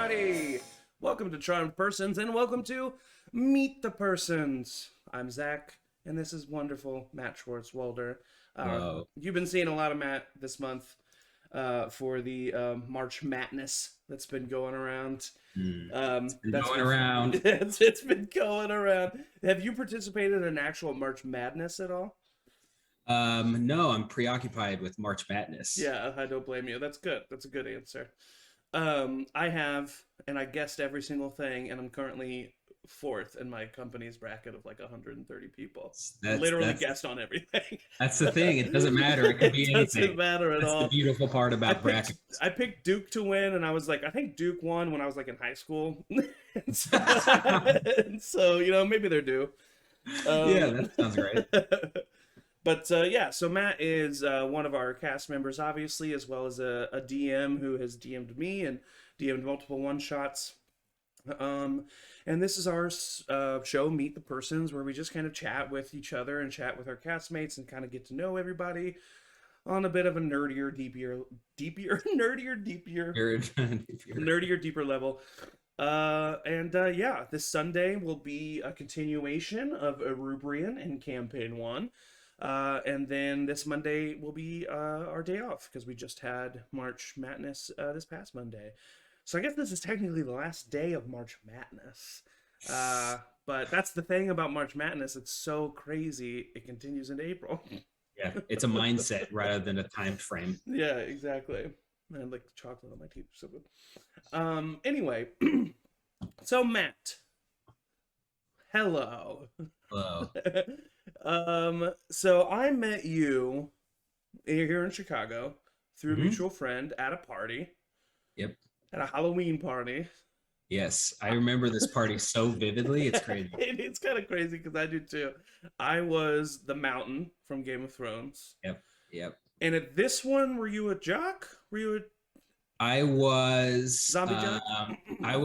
everybody! Welcome to Charmed Persons and welcome to Meet the Persons. I'm Zach, and this is wonderful Matt Schwartzwalder. Whoa. You've been seeing a lot of Matt this month for the March Madness that's been going around. It's been going around. It's been going around. Have you participated in actual March Madness at all? No, I'm preoccupied with March Madness. Yeah, I don't blame you. That's good. That's a good answer. I have, and I guessed every single thing, and I'm currently fourth in my company's bracket of like 130 people. Literally guessed on everything. That's the thing. It doesn't matter. It could be anything. It doesn't matter at That's all. the beautiful part about brackets. I picked Duke to win, and I was like, I think Duke won when I was like in high school. and so, you know, maybe they're due. Yeah, that sounds great. But yeah, so Matt is one of our cast members, obviously, as well as a DM who has DM'd me and DM'd multiple one-shots. And this is our show, Meet the Persons, where we just kind of chat with each other and chat with our castmates and kind of get to know everybody on a bit of a nerdier, deeper level. Yeah, this Sunday will be a continuation of Erubrian in Campaign 1. And then this Monday will be our day off because we just had March Madness this past Monday. So I guess this is technically the last day of March Madness. But that's the thing about March Madness. It's so crazy. It continues into April. Yeah, it's a mindset rather than a time frame. Yeah, exactly. I like the chocolate on my teeth. So good. Anyway, so Matt. Hello. Hello. So I met you here in Chicago through a mutual friend at a party. Yep. At a Halloween party. Yes, I remember this party so vividly. It's crazy. It's kind of crazy because I do too. I was the Mountain from Game of Thrones. Yep. And at this one, were you a jock? I was Zombie jock? I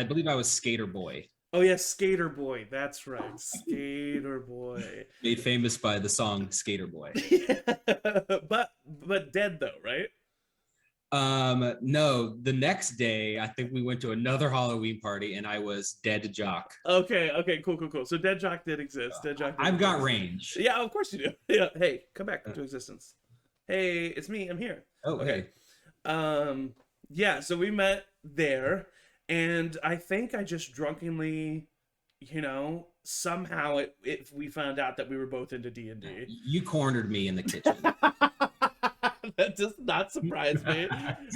believe I was Skater Boy. Oh yes, Skater Boy. That's right, Skater Boy. Made famous by the song Skater Boy. but dead though, right? No, the next day I think we went to another Halloween party and I was Dead Jock. Okay, cool. So Dead Jock did exist. Dead Jock. I've got range. Yeah, of course you do. Yeah. Hey, come back into existence. Hey, it's me. I'm here. Oh, okay. Hey. Yeah. So we met there. And I think I just drunkenly, somehow we found out that we were both into D&D. You cornered me in the kitchen. That does not surprise me.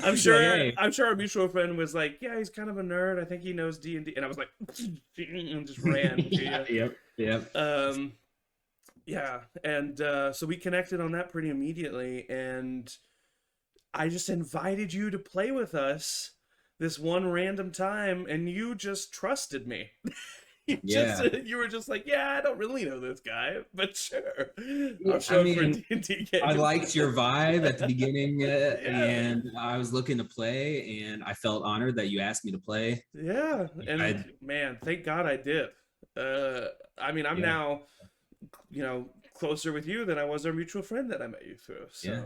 I'm sure our mutual friend was like, yeah, he's kind of a nerd. I think he knows D&D. And I was like, and just ran. Yep. Yeah. And so we connected on that pretty immediately. And I just invited you to play with us this one random time, and you just trusted me. You were just like, yeah, I don't really know this guy, but sure. I'll show for a D&D game. I liked your vibe at the beginning, and I was looking to play, and I felt honored that you asked me to play. Yeah, and man, thank God I did. I'm now, closer with you than I was our mutual friend that I met you through. So.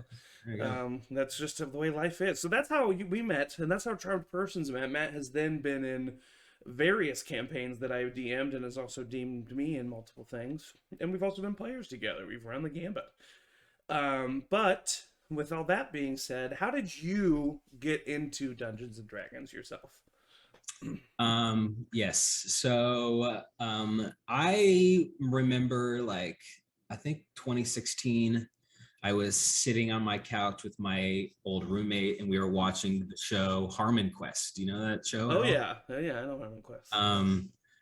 That's just the way life is. So that's how we met, and that's how Charmed Persons met. Matt has then been in various campaigns that I've DM'd and has also DM'd me in multiple things. And we've also been players together. We've run the gambit. But with all that being said, how did you get into Dungeons and Dragons yourself? Yes. So I remember I think 2016, I was sitting on my couch with my old roommate, and we were watching the show Harmon Quest. Do you know that show? Oh yeah, I know Harmon Quest.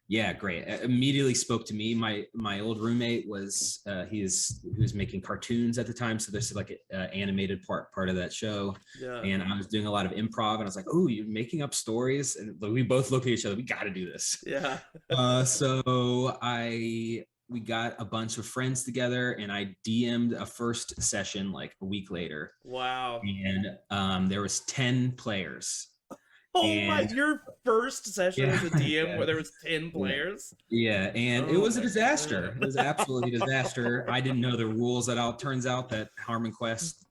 Yeah, great. It immediately spoke to me. My old roommate was he was making cartoons at the time, so there's like an animated part of that show. Yeah. And I was doing a lot of improv, and I was like, "Oh, you're making up stories," and we both looked at each other. We got to do this. Yeah. So we got a bunch of friends together, and I DM'd a first session like a week later. Wow. And there was 10 players. Your first session as a DM where there was 10 players? Yeah, and it was a disaster. It was absolutely a disaster. I didn't know the rules at all. It turns out that Harmon Quest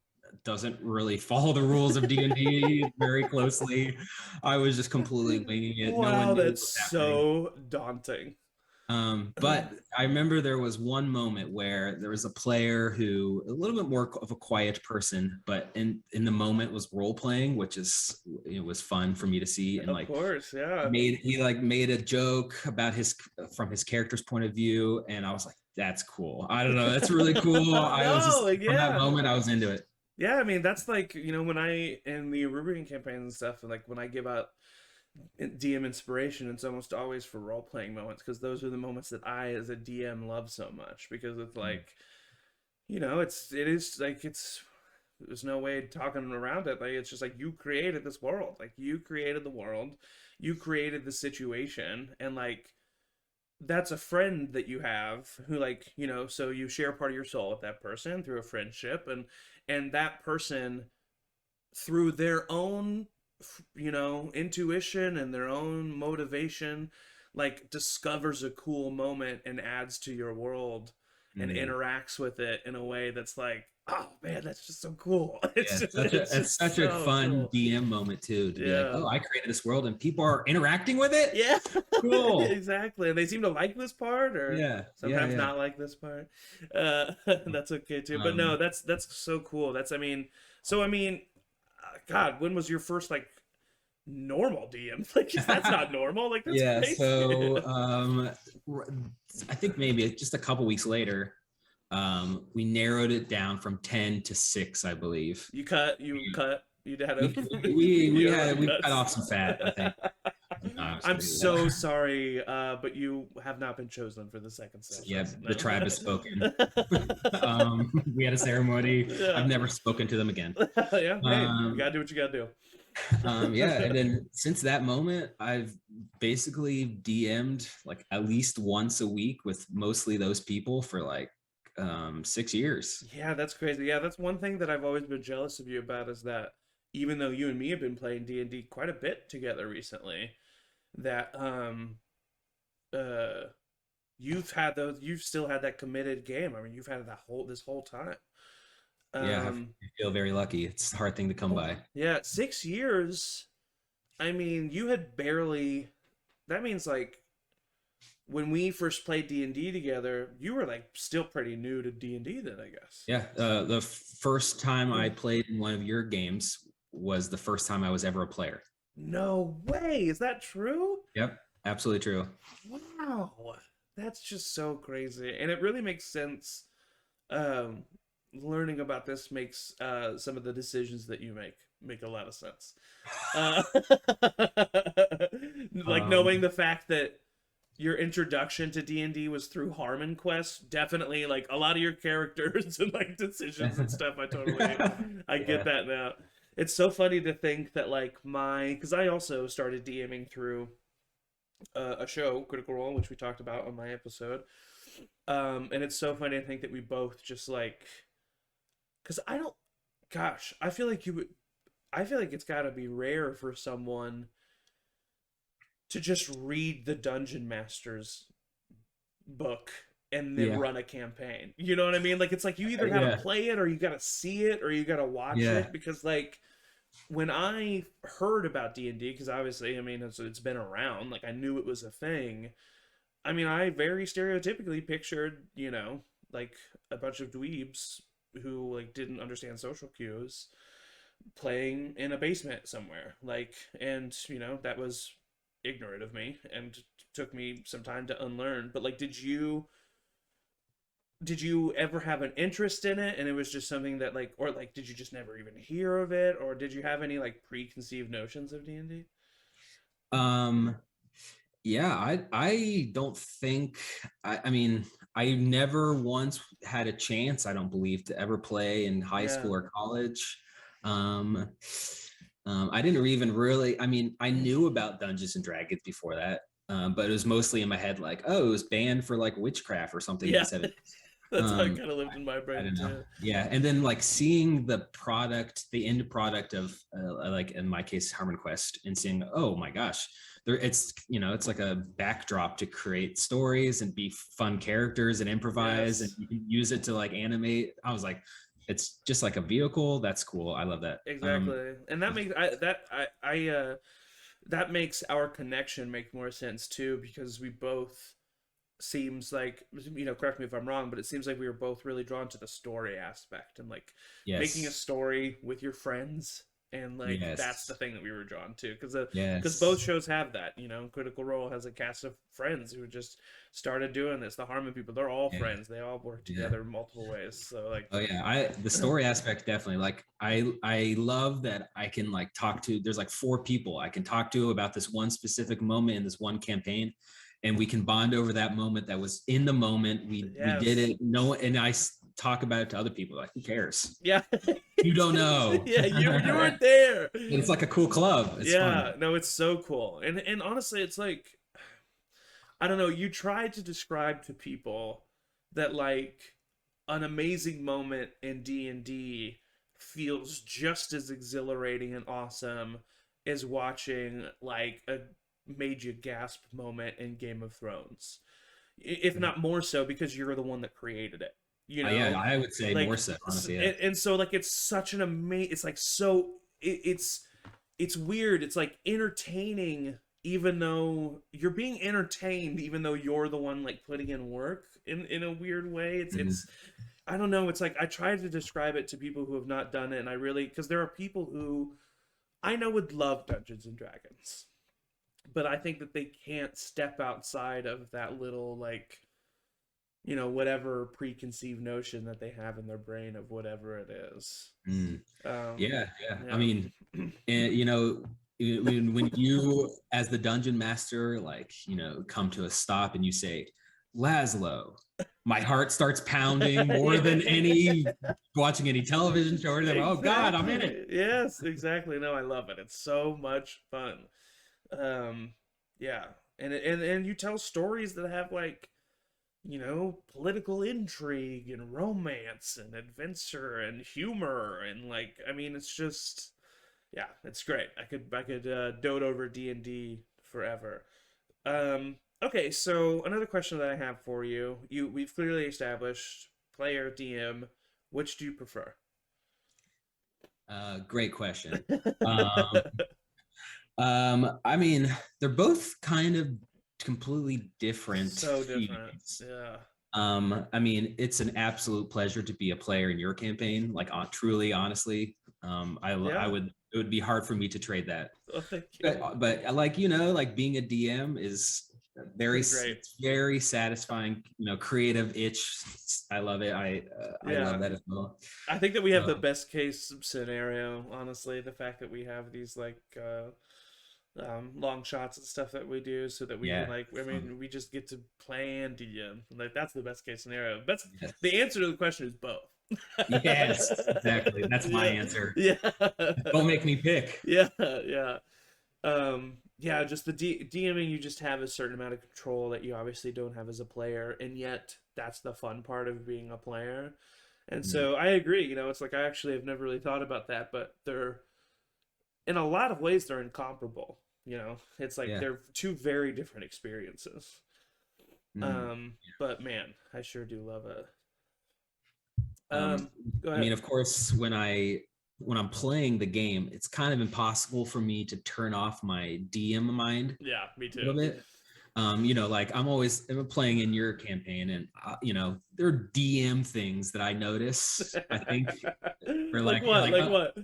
doesn't really follow the rules of D&D very closely. I was just completely winging it. No Wow, one knew what that's was happening. so daunting. But I remember there was one moment where there was a player who a little bit more of a quiet person, but in the moment was role playing, which is, it was fun for me to see. And Of like course, yeah. made a joke about his, from his character's point of view, and I was like, that's cool. I don't know, that's really cool. I was No, just, like, from that yeah. moment I was into it. Yeah, I mean that's like, when I in the Rubrican campaigns and stuff, and like when I give out DM inspiration, it's almost always for role playing moments, because those are the moments that I as a DM love so much, because it's like, it is like, there's no way talking around it. Like, it's just like, you created this world, like you created the world, you created the situation, and like that's a friend that you have who, like, so you share part of your soul with that person through a friendship, and that person, through their own intuition and their own motivation, like discovers a cool moment and adds to your world and Mm. interacts with it in a way that's like, oh man, that's just so cool. Yeah, it's such a so fun coul DM moment too, to be like, Yeah. oh, I created this world and people are interacting with it. Yeah. Cool. Exactly. And they seem to like this part, or Yeah, sometimes yeah. not like this part. That's okay too. But no, Um, that's so cool. God, when was your first like normal DM? Like, that's not normal. Like, that's yeah, crazy. so I think maybe just a couple weeks later, we narrowed it down from 10 to 6, I believe. You cut. You had a We cut off some fat, I think. No, I'm so sorry, but you have not been chosen for the second session. Yeah, No. the tribe has spoken. We had a ceremony. Yeah. I've never spoken to them again. Yeah, hey, you gotta do what you gotta do. Yeah, and then since that moment, I've basically DM'd like at least once a week with mostly those people for like 6 years. Yeah, that's crazy. Yeah, that's one thing that I've always been jealous of you about, is that even though you and me have been playing D&D quite a bit together recently, that uh you've still had that committed game. I mean, you've had this whole time. Yeah, I feel very lucky. It's a hard thing to come by. Yeah, 6 years. I mean, you had barely. That means like when we first played D&D together, you were like still pretty new to D&D then, I guess. Yeah, the first time I played in one of your games was the first time I was ever a player. No way. Is that true? Yep, absolutely true. Wow. That's just so crazy. And it really makes sense. Um, Learning about this makes some of the decisions that you make a lot of sense. Uh, like knowing the fact that your introduction to D&D was through Harmon Quest, definitely like a lot of your characters and like decisions and stuff. I get that now. It's so funny to think that like because I also started DMing through a show, Critical Role, which we talked about on my episode. And it's so funny to think that we both just like, because I feel like it's got to be rare for someone to just read the Dungeon Master's book and then run a campaign. You know what I mean? Like, it's like you either gotta play it, or you gotta see it, or you gotta watch it. Because like when I heard about D&D, because obviously, I mean, it's been around, like I knew it was a thing. I mean, I very stereotypically pictured, like a bunch of dweebs who like didn't understand social cues playing in a basement somewhere, like, and that was ignorant of me and took me some time to unlearn. But like, did you ever have an interest in it, and it was just something that like, or like, did you just never even hear of it, or did you have any like preconceived notions of D&D? Yeah, I don't think, I mean, I never once had a chance, I don't believe, to ever play in high school or college. I didn't even really, I mean, I knew about Dungeons and Dragons before that, but it was mostly in my head like, oh, it was banned for like witchcraft or something in the 70s. That's how it kind of lived in my brain. I don't know. Too. Yeah, and then like seeing the end product of like in my case Harmon Quest, and seeing, oh my gosh, it's like a backdrop to create stories and be fun characters and improvise, and you can use it to like animate. I was like, it's just like a vehicle. That's cool. I love that. Exactly. And that makes that makes our connection make more sense too, because we both seems like, correct me if I'm wrong, but it seems like we were both really drawn to the story aspect and like making a Yes. story with your friends, and like that's the Yes. thing that we were drawn to, because both Yes. shows have that. Critical Role has a cast of friends who just started doing this. The Harmon people, they're all Yeah. friends. They all work Yeah. together in multiple ways. So like, Oh yeah, the story aspect definitely. Like I love that I can like talk to. There's like 4 people I can talk to about this one specific moment in this one campaign, and we can bond over that moment. That was in the moment. We did yes. it. No, and talk about it to other people. Like, who cares? Yeah. You don't know. Yeah, you weren't there. It's like a cool club. It's Yeah, fun. no, it's so cool. And honestly, it's like, I don't know, you try to describe to people that like an amazing moment in D&D feels just as exhilarating and awesome as watching like a made you gasp moment in Game of Thrones. If not more so, because you're the one that created it. Yeah, I would say Like, more so, honestly. Yeah. and so like it's such an amazing, it's like so it's weird. It's like entertaining, even though you're being entertained, even though you're the one like putting in work in a weird way. It's I don't know. It's like I try to describe it to people who have not done it, and I really, because there are people who I know would love Dungeons and Dragons, but I think that they can't step outside of that little like, whatever preconceived notion that they have in their brain of whatever it is. Yeah. I mean, and when you as the dungeon master, like, come to a stop and you say, Laszlo, my heart starts pounding more than watching any television show or anything. Exactly. Oh God, I'm in it. Yes, exactly. No, I love it. It's so much fun. Yeah. And you tell stories that have like, political intrigue and romance and adventure and humor, and like, I mean, it's just, yeah, it's great. I could dote over D&D forever. Okay, so another question that I have for you. We've clearly established player, DM. Which do you prefer? Great question. I mean, they're both kind of completely different So different. feelings. Yeah. I mean, it's an absolute pleasure to be a player in your campaign. Like, truly, honestly, I would. It would be hard for me to trade that. Oh, thank you. But like, like being a DM is very very satisfying. Creative itch. I love it. I love that as well. I think that we have the best case scenario. Honestly, the fact that we have these like long shots and stuff that we do, so that we can like, I mean, we just get to play and DM. Like, that's the best case scenario. The answer to the question is both. Yes, exactly. That's my answer. Yeah. Don't make me pick. Yeah. Yeah, just the DMing, you just have a certain amount of control that you obviously don't have as a player, and yet that's the fun part of being a player. And so I agree, it's like, I actually have never really thought about that, but they're, in a lot of ways, they're incomparable. It's like they're 2 very different experiences. But man, I sure do love it. Go ahead. I mean, of course, when I'm playing the game, it's kind of impossible for me to turn off my DM mind. Yeah, me too. A little bit. Like I'm playing in your campaign, and there are DM things that I notice. I think. Like what? Like what?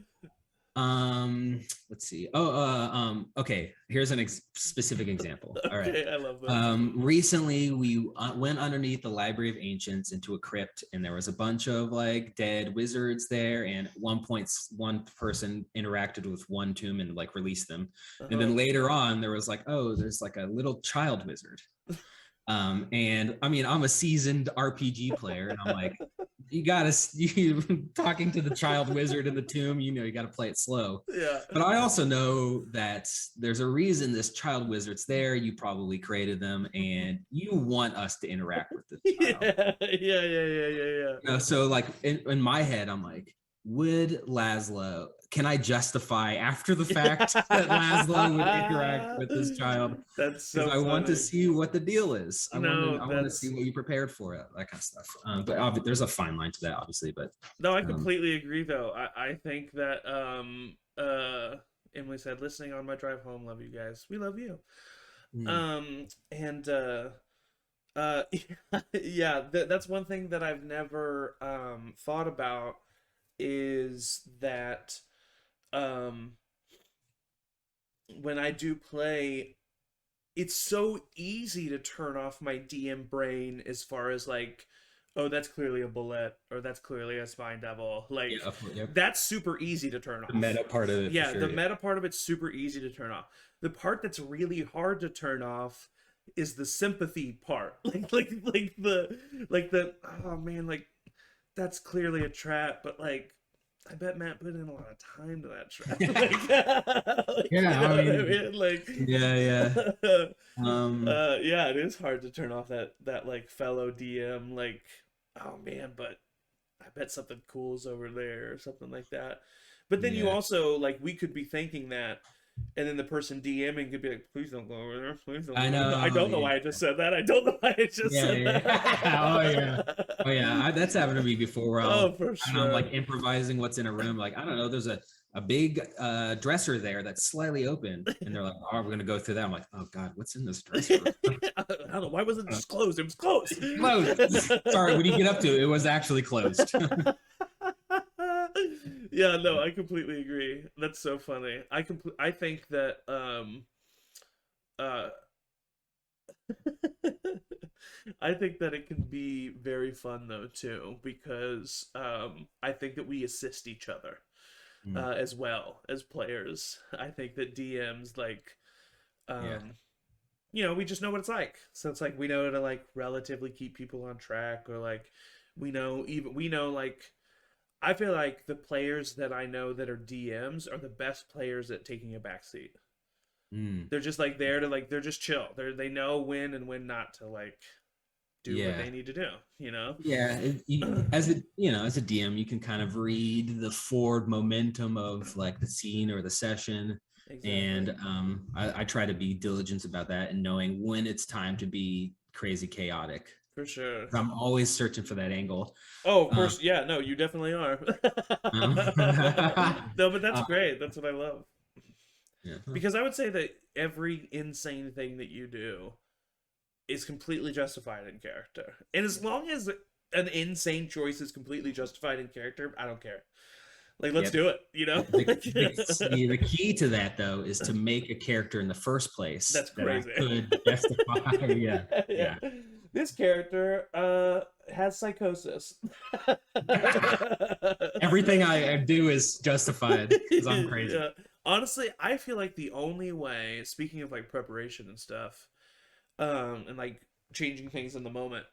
Let's see. Okay, here's specific example. All right. Okay, I love that. Recently we went underneath the Library of Ancients into a crypt, and there was a bunch of like dead wizards there, and at one point one person interacted with one tomb and like released them. And then later on there was like, oh, there's like a little child wizard. And I mean, I'm a seasoned RPG player, and I'm like, you talking to the child wizard in the tomb, you got to play it slow. Yeah. But I also know that there's a reason this child wizard's there. You probably created them, and you want us to interact with this child. Yeah. So like in my head, I'm like, would Laszlo can I justify after the fact that Laszlo would interact with this child? That's so because I want to see what the deal is. I want to see what you prepared for it, that kind of stuff. But there's a fine line to that, obviously. But no, I completely agree. Though I think that Emily said, listening on my drive home, love you guys. We love you. And yeah, that's one thing that I've never thought about is that when I do play, it's so easy to turn off my DM brain as far as like, oh, that's clearly a bullet, or that's clearly a spine devil. Like, that's super easy to turn off. The meta part of it. Yeah, the meta part of it's super easy to turn off. The part that's really hard to turn off is the sympathy part. Like the oh man, like that's clearly a trap, but like I bet Matt put in a lot of time to that trap. Yeah, it is hard to turn off that like fellow DM, like, oh man, but I bet something cool is over there or something like that. But then you also, like, we could be thinking that, and then the person DMing could be like, please don't go over there. Please don't go over there. I don't know why I just said that. I don't know why I just said that. Oh yeah. That's happened to me before. For sure. I'm like improvising what's in a room. Like, I don't know, there's a big dresser there that's slightly open. And they're like, oh, we're going to go through that. I'm like, oh God, what's in this dresser? I don't know. Why wasn't it just closed? It was closed. Sorry, when you get up to it, it was actually closed. Yeah, no, I completely agree. That's so funny. I think that I think that it can be very fun though too, because I think that we assist each other as well as players. I think that DMs, like you know, we just know what it's like. So it's like we know to like relatively keep people on track, or like we know like, I feel like the players that I know that are DMs are the best players at taking a backseat. They're just like there to like, they're just chill. They know when and when not to like do what they need to do, you know? Yeah. As a DM, you can kind of read the forward momentum of like the scene or the session. Exactly. And I try to be diligent about that and knowing when it's time to be crazy chaotic. For sure. I'm always searching for that angle. Oh, of course. Yeah, no, you definitely are. No, but that's great. That's what I love. Yeah. Because I would say that every insane thing that you do is completely justified in character. And as long as an insane choice is completely justified in character, I don't care. Like, let's do it, you know? The key to that, though, is to make a character in the first place. That's crazy. That could justify, yeah. This character has psychosis. Everything I do is justified because I'm crazy. Yeah. Honestly, I feel like the only way, speaking of like preparation and stuff, and like changing things in the moment,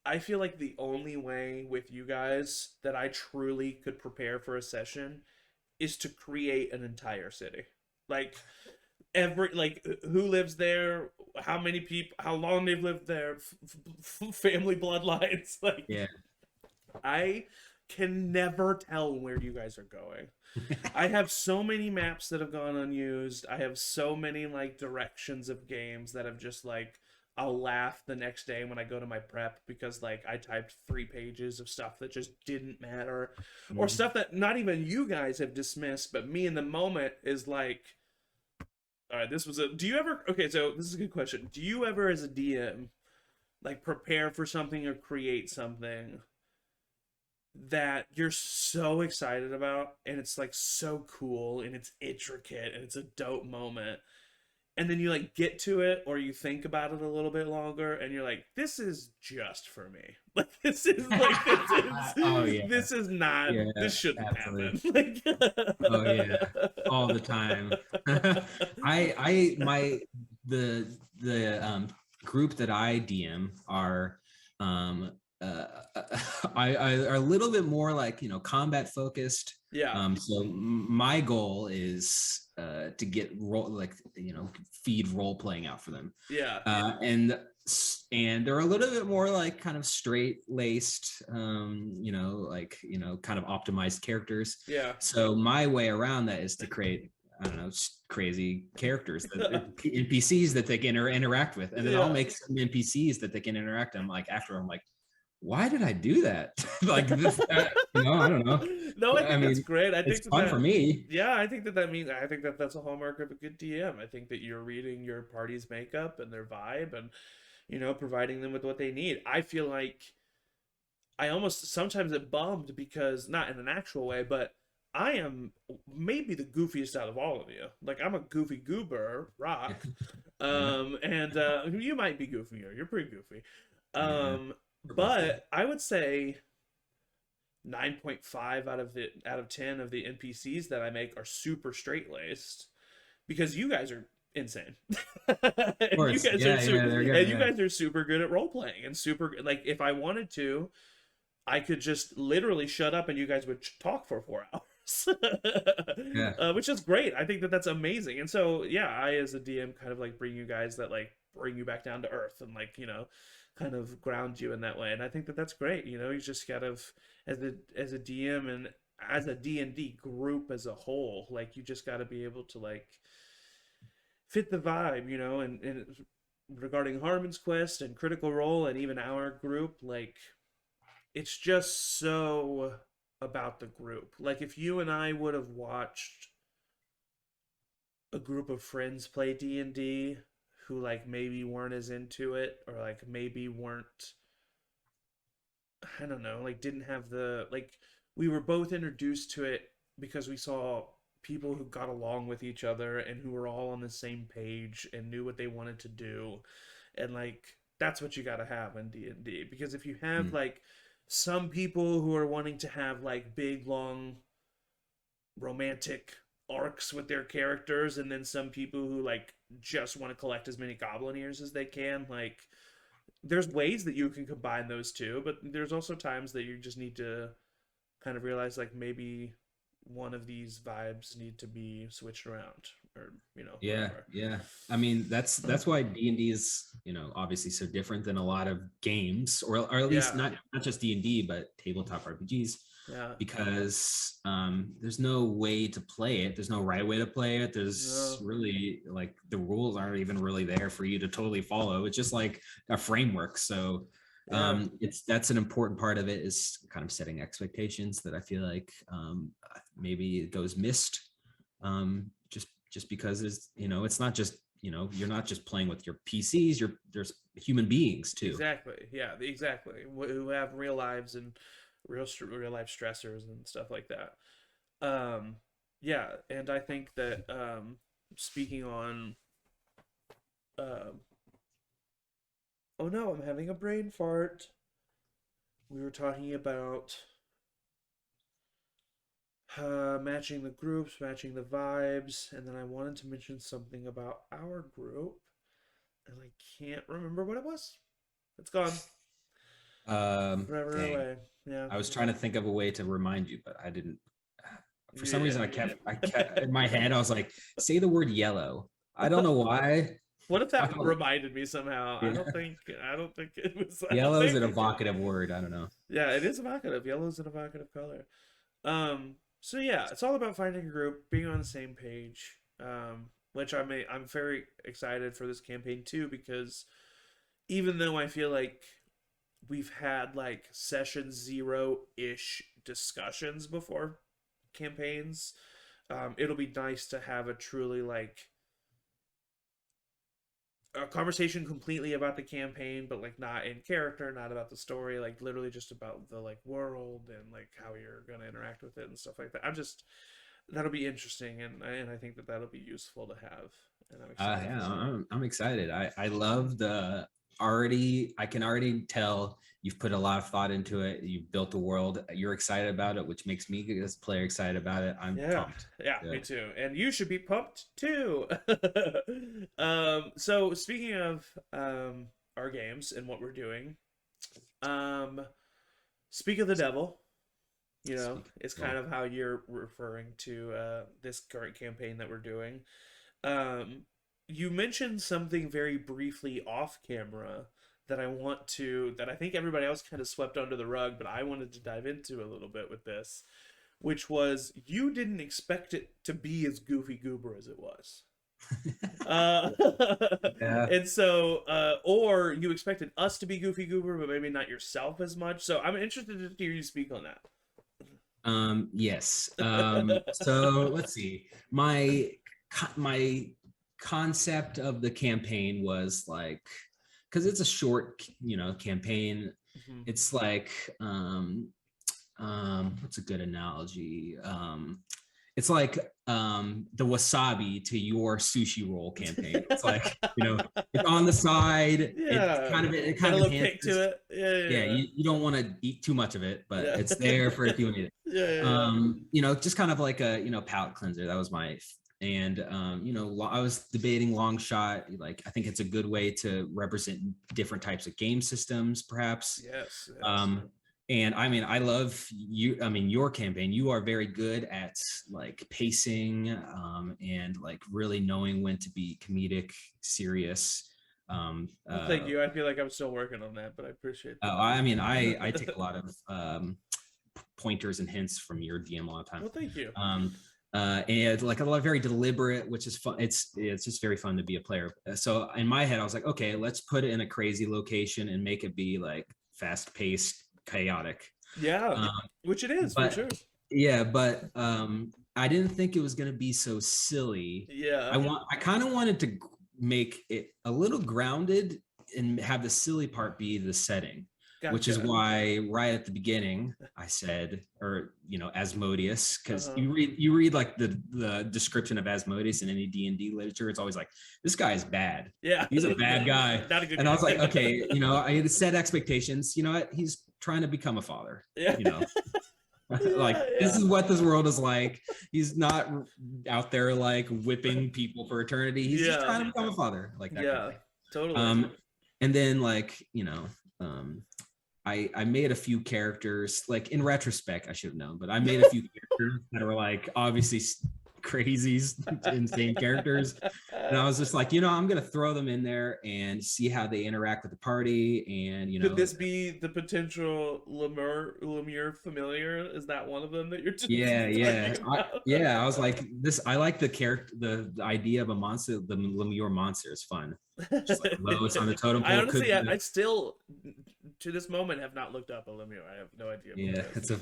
I feel like the only way with you guys that I truly could prepare for a session is to create an entire city. Like, who lives there, how many people, how long they've lived there, family bloodlines. Like, I can never tell where you guys are going. I have so many maps that have gone unused. I have so many like directions of games that have just like, I'll laugh the next day when I go to my prep because like I typed 3 pages of stuff that just didn't matter, or stuff that not even you guys have dismissed, but me in the moment is like, all right, do you ever, okay, so this is a good question. Do you ever as a DM like prepare for something or create something that you're so excited about and it's like so cool and it's intricate and it's a dope moment, and then you like get to it or you think about it a little bit longer and you're like, this is just for me. Like this is this is not, this shouldn't happen. Like, oh yeah, all the time. The group that I DM are are a little bit more like, combat focused. Yeah. So my goal is to get feed role playing out for them. Yeah. And and they're a little bit more like kind of straight laced, kind of optimized characters. Yeah. So my way around that is to create, I don't know, crazy characters, that NPCs that they can interact with, and then I'll make some NPCs that they can interact. I'm like, after I'm like, why did I do that? Like this, I don't know. No, I think that's great. I think it's fun for me. Yeah, I think I think that that's a hallmark of a good DM. I think that you're reading your party's makeup and their vibe, and providing them with what they need. I feel like I almost sometimes it bummed because, not in an actual way, but I am maybe the goofiest out of all of you. Like, I'm a goofy goober, rock. And you might be goofier. You're pretty goofy. But I would say 9.5 out of 10 of the NPCs that I make are super straight laced, because you guys are insane. And you guys are super good at role playing, and super, like, if I wanted to, I could just literally shut up and you guys would talk for 4 hours. Which is great. I think that that's amazing. And so, yeah, I as a DM kind of like bring you guys that like bring you back down to earth, and like, kind of ground you in that way. And I think that that's great. You just gotta, as a DM and as a D&D group as a whole, like, you just got to be able to like fit the vibe, and regarding Harmon's Quest and Critical Role and even our group, like, it's just so about the group. Like, if you and I would have watched a group of friends play D&D who like maybe weren't as into it, or like maybe weren't, I don't know, like didn't have the, like, we were both introduced to it because we saw people who got along with each other and who were all on the same page and knew what they wanted to do. And like, that's what you got to have in D&D, because if you have like some people who are wanting to have like big long romantic arcs with their characters, and then some people who like just want to collect as many goblin ears as they can, like, there's ways that you can combine those two, but there's also times that you just need to kind of realize like maybe one of these vibes need to be switched around, or whatever. I mean, that's why D&D is obviously so different than a lot of games, or at least not just D&D but tabletop RPGs, because there's no way to play it. There's no right way to play it. There's really, like, the rules aren't even really there for you to totally follow. It's just like a framework. So that's an important part of it, is kind of setting expectations that I feel like maybe it goes missed, just because it's not just, you're not just playing with your PCs, there's human beings too. Exactly, who have real lives and real life stressors and stuff like that. And I think that speaking on oh no, I'm having a brain fart. We were talking about matching the groups, matching the vibes, and then I wanted to mention something about our group, and I can't remember what it was. It's gone. Forever away. Yeah. I was trying to think of a way to remind you, but I didn't. For some reason, I kept in my head. I was like, say the word yellow. I don't know why. What if that reminded me somehow? I don't think it was. Yellow is an evocative word. I don't know. Yeah, it is evocative. Yellow is an evocative color. So yeah, it's all about finding a group, being on the same page. Which I'm very excited for this campaign too, because even though I feel like we've had like session 0-ish discussions before campaigns, it'll be nice to have a truly like a conversation completely about the campaign, but like not in character, not about the story, like literally just about the like world and like how you're gonna interact with it and stuff like that. That'll be interesting, and I think that that'll be useful to have. And I'm excited. I'm excited. I love the I can already tell you've put a lot of thought into it. You've built the world. You're excited about it, which makes me as a player excited about it. I'm pumped. Yeah, me too. And you should be pumped too. So speaking of our games and what we're doing, Speak of the Devil, it's kind of how you're referring to this current campaign that we're doing. You mentioned something very briefly off camera that I think everybody else kind of swept under the rug, but I wanted to dive into a little bit with this, which was you didn't expect it to be as goofy goober as it was. Uh, Yeah. and so, or you expected us to be goofy goober, but maybe not yourself as much. So I'm interested to hear you speak on that. Yes. So let's see. My concept of the campaign was like, because it's a short, campaign. Mm-hmm. It's like, what's a good analogy? It's like the wasabi to your sushi roll campaign. It's like, it's on the side. Yeah, It got kind a of little kick enhances. to it. Yeah, Yeah, yeah, you don't want to eat too much of it, but yeah. it's there for if you need it. Yeah, yeah, Just kind of like a palate cleanser. That was my and I was debating long shot. Like, I think it's a good way to represent different types of game systems, perhaps. yes, yes. And I mean, I love you. I mean, your campaign, you are very good at like pacing, and like really knowing when to be comedic, serious. Well, thank you. I feel like I'm still working on that, but I appreciate that. I mean, I take a lot of pointers and hints from your DM all the time. Well, thank you. And like a lot of very deliberate, which is fun. It's just very fun to be a player. So in my head, I was like, okay, let's put it in a crazy location and make it be like fast paced, chaotic. Yeah, which it is but, for sure. Yeah, but I didn't think it was going to be so silly. Yeah. I kind of wanted to make it a little grounded and have the silly part be the setting. Gotcha. Which is why right at the beginning I said, or Asmodeus, because you read like the description of Asmodeus in any D&D literature, it's always like, this guy is bad. Yeah, he's a bad guy. Not a good and guy. I was like, okay, I had to set expectations. You know what? He's trying to become a father. Yeah. This is what this world is like. He's not out there like whipping people for eternity. He's just trying to become a father, like that. Yeah, kind of thing. Totally. And then like I made a few characters, like in retrospect, I should have known, but I made a few characters that were like obviously crazies, insane characters. And I was just like, I'm going to throw them in there and see how they interact with the party. And, could this be the potential Lemure familiar? Is that one of them that you're just Yeah. I was like, I like the character, the idea of a monster, the Lemure monster is fun. Just like lowest on the totem pole. I honestly, I still, to this moment, have not looked up a Lemure. I have no idea. Yeah, it's a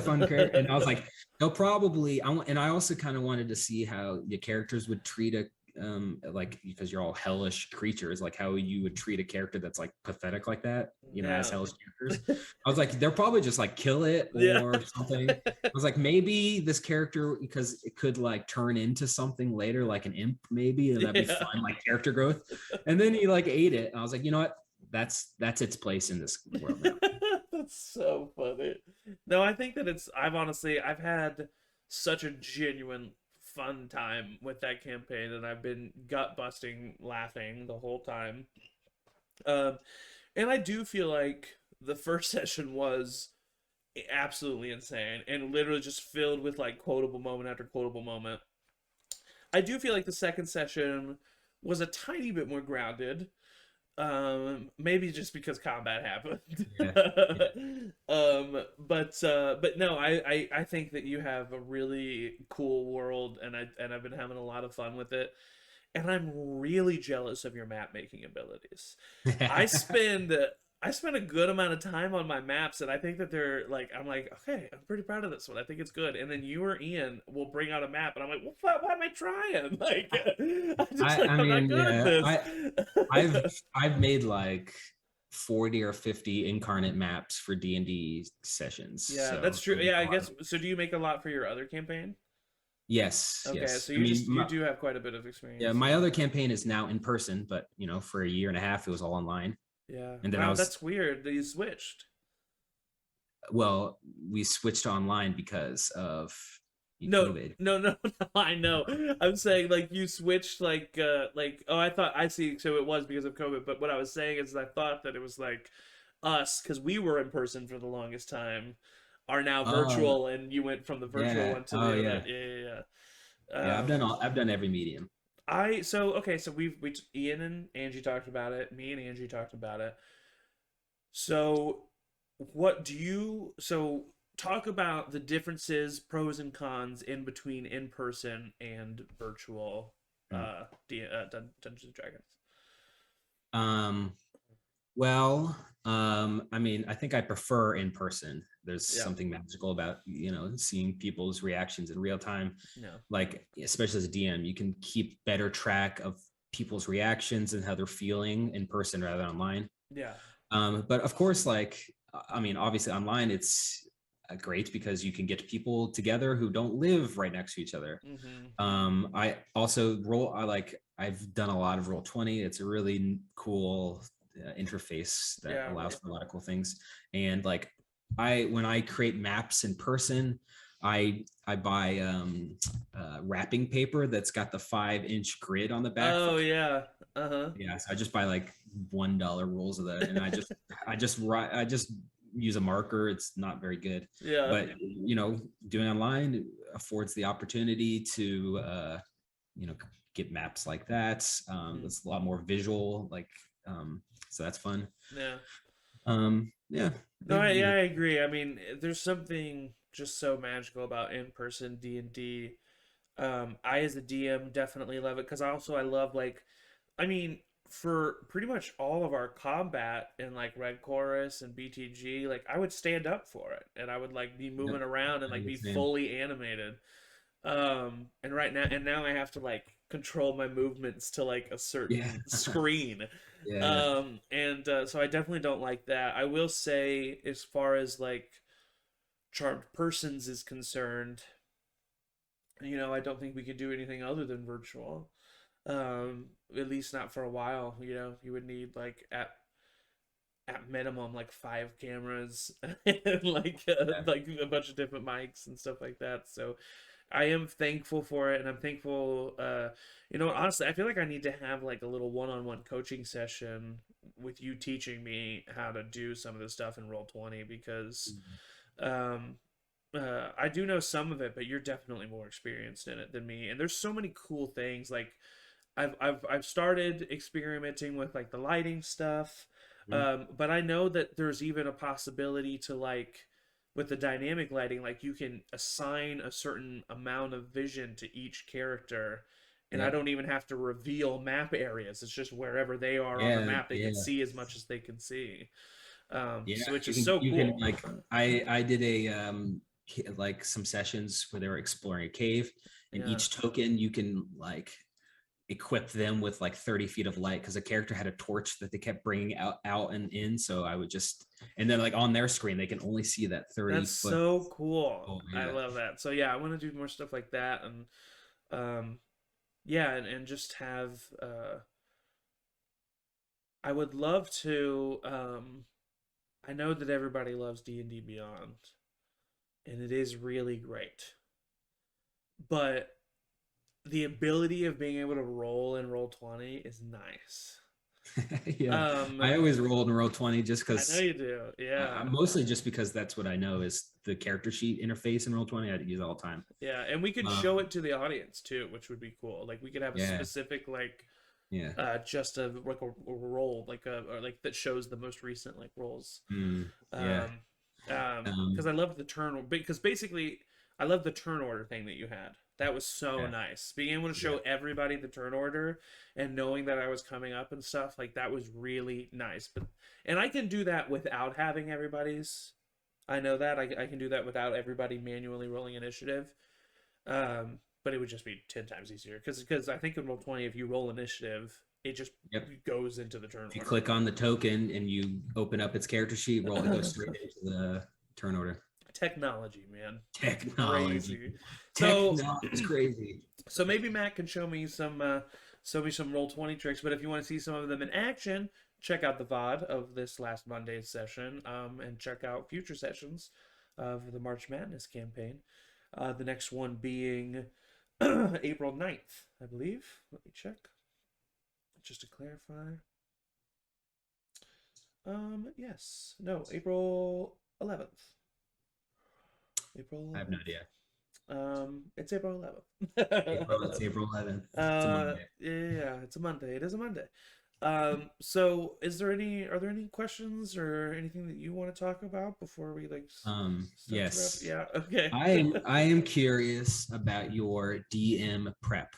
fun character. And I was like, they'll probably, and I also kind of wanted to see how the characters would treat a, like, because you're all hellish creatures, like how you would treat a character that's like pathetic like that, as hellish characters. I was like, they'll probably just like kill it or something. I was like, maybe this character, because it could like turn into something later, like an imp maybe, and that'd be fun, like character growth. And then he like ate it, and I was like, you know what? That's its place in this world now. That's so funny. No, I think that I've had such a genuine fun time with that campaign, and I've been gut busting laughing the whole time. And I do feel like the first session was absolutely insane and literally just filled with like quotable moment after quotable moment. I do feel like the second session was a tiny bit more grounded. Maybe just because combat happened. But no, I think that you have a really cool world, and I've been having a lot of fun with it, and I'm really jealous of your map making abilities. I spend a good amount of time on my maps, and I think that they're like, I'm like, okay, I'm pretty proud of this one. I think it's good. And then you or Ian will bring out a map, and I'm like, well, why am I trying? Like, I'm not good at this. I've made like 40 or 50 incarnate maps for D&D sessions. Yeah, so that's true. Yeah, I guess. So do you make a lot for your other campaign? Yes. Okay, yes. so you do have quite a bit of experience. Yeah, my other campaign is now in person, but for a year and a half it was all online. Yeah. And then that's weird that you switched. Well, we switched to online because of COVID. No, I know. I'm saying like you switched like I see. So it was because of COVID, but what I was saying is I thought that it was like us, because we were in person for the longest time, are now virtual, and you went from the virtual one to the other. Yeah. I've done every medium. So Ian and Angie talked about it. Me and Angie talked about it. So, what do you so talk about the differences, pros and cons in between in person and virtual Mm. Dungeons and Dragons? Um, well, I mean, I think I prefer in person. There's Yeah, something magical about, seeing people's reactions in real time. yeah, Like, especially as a DM, you can keep better track of people's reactions and how they're feeling in person rather than online. yeah, But of course, like, I mean, obviously online, it's great because you can get people together who don't live right next to each other. mm-hmm, I also I've done a lot of Roll20. It's a really cool interface that yeah, allows for a lot of cool things. And like, when I create maps in person, I buy wrapping paper that's got the 5-inch grid on the back for, oh yeah, uh-huh. yeah, so I just buy like $1 rolls of that, and I just use a marker. It's not very good, Yeah, but doing online affords the opportunity to you know get maps like that. mm-hmm, It's a lot more visual, like, so that's fun. yeah. Yeah, No, yeah, I agree. I mean, there's something just so magical about in-person D&D. I as a DM definitely love it because I love like, I mean, for pretty much all of our combat in like Red Chorus and BTG, like I would stand up for it and I would like be yep, moving around and I like do the be same. fully animated. And now I have to like control my movements to like a Yeah, certain screen. yeah, And So I definitely don't like that. I will say, as far as like Charmed Persons is concerned, I don't think we could do anything other than virtual. At least not for a while. You would need like at minimum like 5 cameras and yeah. like a bunch of different mics and stuff like that. So I am thankful for it, and I'm thankful. Honestly, I feel like I need to have like a little one-on-one coaching session with you teaching me how to do some of this stuff in Roll20 because um, I do know some of it, but you're definitely more experienced in it than me. And there's so many cool things. Like I've started experimenting with like the lighting stuff, Mhm. but I know that there's even a possibility to like with the dynamic lighting, like you can assign a certain amount of vision to each character. And I Yep. don't even have to reveal map areas. It's just wherever they are on the Yeah, map, they can yeah. see as much as they can see. Yeah, So which you is can so you can cool. like, I did a like some sessions where they were exploring a cave, and Yeah. each token you can like equip them with like 30 feet of light because a character had a torch that they kept bringing out and in. So I would just, and then like on their screen they can only see that 30 That's foot. so cool. Oh I yeah. love that. So yeah, I want to do more stuff like that and um yeah, and just have I would love to I know that everybody loves D&D Beyond and it is really great. But the ability of being able to roll in Roll20 is nice. Yeah, Um I always roll in Roll20 just I know because, you do. Yeah. mostly just because that's what I know is the character sheet interface in Roll20. I use all the time. Yeah, and we could show um it to the audience too, which would be cool. Like we could have a yeah, specific like yeah. just a roll like a or like that shows the most recent like rolls Yeah. um because um I loved the turn because basically I love the turn order thing that you had. That was so yeah, nice, being able to yeah. show everybody the turn order and knowing that I was coming up and stuff like that was really nice. But and I can do that without having everybody's. I know that I can do that without everybody manually rolling initiative. But it would just be 10 times easier because I think in Roll20 if you roll initiative, it just Yep. goes into the turn If you order. click on the token and you open up its character sheet, roll to go straight into the turn order. Technology, man, Technology. crazy. So, Technology is crazy. so maybe Matt can show me some Roll20 tricks. But if you want to see some of them in action, check out the VOD of this last Monday's session, and check out future sessions of the March Madness campaign. The next one being April 9th, I believe. Let me check. Just to clarify. Yes. No, April 11th. April I have no 11th. idea. It's April 11th. It's April 11th. It's a Monday. Yeah, it's a Monday. It is a Monday. So are there any questions or anything that you want to talk about before we like start to wrap? Yes. Yeah, okay. I am curious about your DM prep.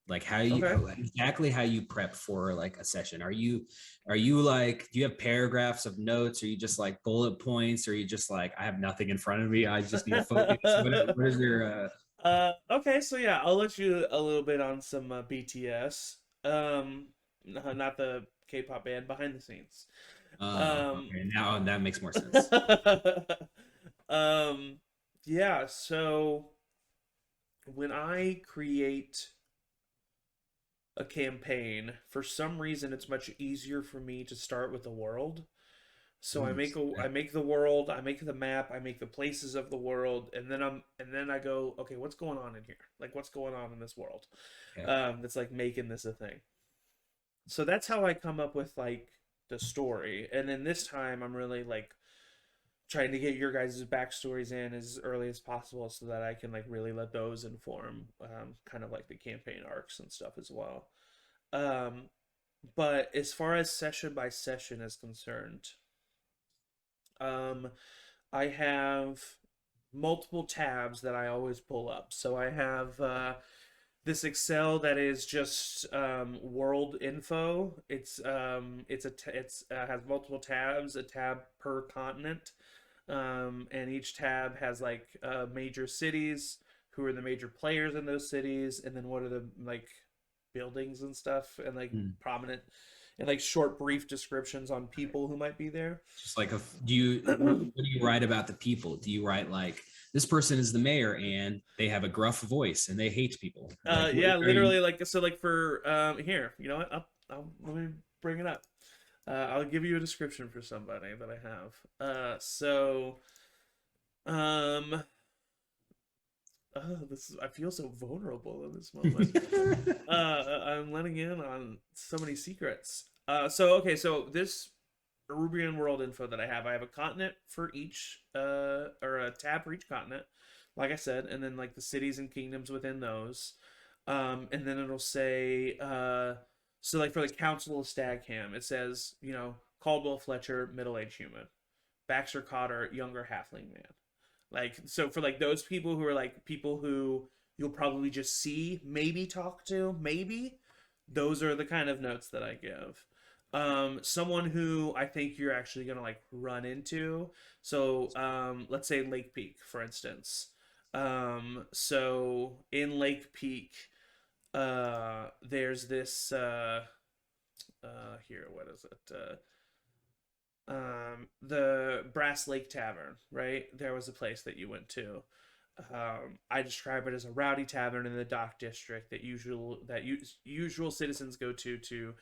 Like Okay. exactly how you prep for like a session. Are you like, do you have paragraphs of notes? Are you just like bullet points? Or are you just like, I have nothing in front of me, I just need to focus? What is your Okay, so yeah, I'll let you a little bit on some BTS. Not the K-pop band, behind the scenes. Um, okay, now that makes more sense. um, yeah, so when I create a campaign, for some reason it's much easier for me to start with the world. So Ooh, I make the world, I make the map, I make the places of the world, and then I go, okay, what's going on in here? Like what's going on in this world? okay. That's like making this a thing. So that's how I come up with like the story. And then this time I'm really like trying to get your guys' backstories in as early as possible so that I can like really let those inform kind of like the campaign arcs and stuff as well. Um, but as far as session by session is concerned, um, I have multiple tabs that I always pull up. So I have this Excel that is just world info. It's has multiple tabs, a tab per continent, and each tab has like major cities, who are the major players in those cities, and then what are the like buildings and stuff, and like Hmm. prominent and like short brief descriptions on people who might be there. Just like, do you, what do you write about the people? Do you write like, this person is the mayor and they have a gruff voice and they hate people? Like, what Yeah, are you? literally, like so, like for here, you know what? Let me bring it up. I'll give you a description for somebody that I have. Um, this is I feel so vulnerable in this moment. I'm letting in on so many secrets. So this Rubrian world info that I have a continent for each, or a tab for each continent, like I said, and then like the cities and kingdoms within those. And then it'll say, so like for the Council of Stagham, it says, you know, Caldwell Fletcher, middle-aged human, Baxter Cotter, younger halfling man. Like, so for like those people who are like people who you'll probably just see, maybe talk to, maybe, those are the kind of notes that I give. Someone who I think you're actually gonna like run into. So let's say Lake Peak, for instance. So in Lake Peak, there's this here, what is it? The Brass Lake Tavern, right? There was a place that you went to. I describe it as a rowdy tavern in the dock district that usual citizens go to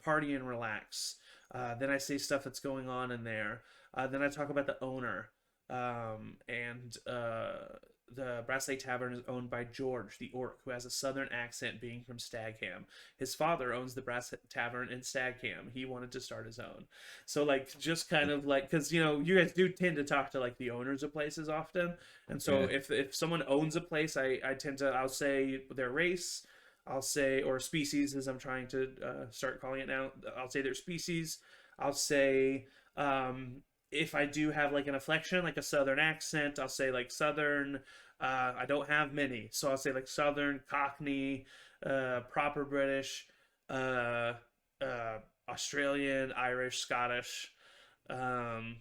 party and relax. Then I say stuff that's going on in there. Then I talk about the owner, and the Brass Lake Tavern is owned by George, the orc, who has a southern accent, being from Stagham. His father owns the Brass Tavern in Stagham. He wanted to start his own. So, like, just kind of like, because, you know, you guys do tend to talk to, like, the owners of places often. And so Yeah. if someone owns a place, I tend to, I'll say their race, I'll say, or species, as I'm trying to start calling it now, I'll say their species. I'll say, if I do have like an inflection, like a southern accent, I'll say like southern. I don't have many, so I'll say like southern, Cockney, proper British, uh, Australian, Irish, Scottish, um,